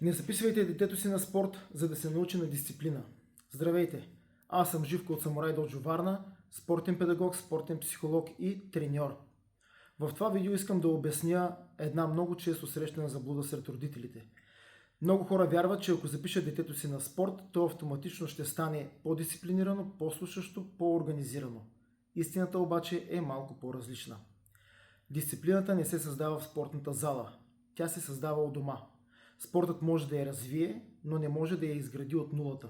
Не записвайте детето си на спорт, за да се научи на дисциплина. Здравейте! Аз съм Живко от Самурай Доджо Варна, спортен педагог, спортен психолог и треньор. В това видео искам да обясня една много често срещана заблуда сред родителите. Много хора вярват, че ако запишат детето си на спорт, то автоматично ще стане по-дисциплинирано, по-слушащо, по-организирано. Истината обаче е малко по-различна. Дисциплината не се създава в спортната зала. Тя се създава у дома. Спортът може да я развие, но не може да я изгради от нулата.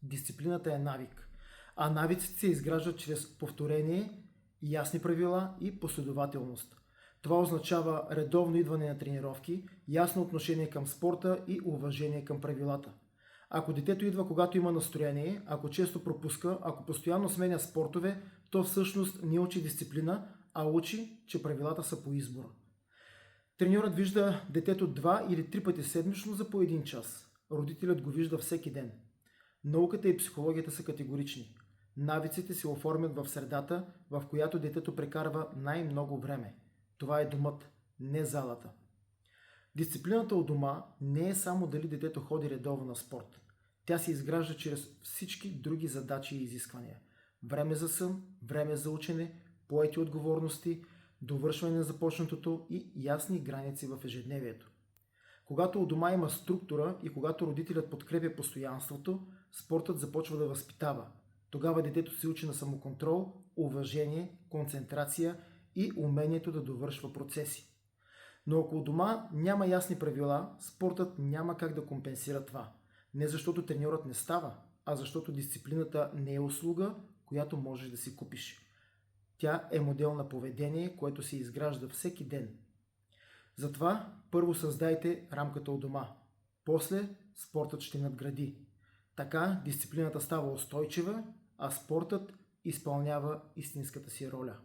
Дисциплината е навик, а навиците се изграждат чрез повторение, ясни правила и последователност. Това означава редовно идване на тренировки, ясно отношение към спорта и уважение към правилата. Ако детето идва когато има настроение, ако често пропуска, ако постоянно сменя спортове, то всъщност не учи дисциплина, а учи, че правилата са по избора. Треньорът вижда детето 2 или 3 пъти седмично за по 1 час. Родителят го вижда всеки ден. Науката и психологията са категорични. Навиците се оформят в средата, в която детето прекарва най-много време. Това е домът, не залата. Дисциплината у дома не е само дали детето ходи редовно на спорт. Тя се изгражда чрез всички други задачи и изисквания. Време за сън, време за учене, поети отговорности, довършване на започнатото и ясни граници в ежедневието. Когато у дома има структура и когато родителят подкрепя постоянството, спортът започва да възпитава. Тогава детето се учи на самоконтрол, уважение, концентрация и умението да довършва процеси. Но ако у дома няма ясни правила, спортът няма как да компенсира това. Не защото треньорът не става, а защото дисциплината не е услуга, която можеш да си купиш. Тя е модел на поведение, което се изгражда всеки ден. Затова първо създайте рамката у дома. После спортът ще надгради. Така дисциплината става устойчива, а спортът изпълнява истинската си роля.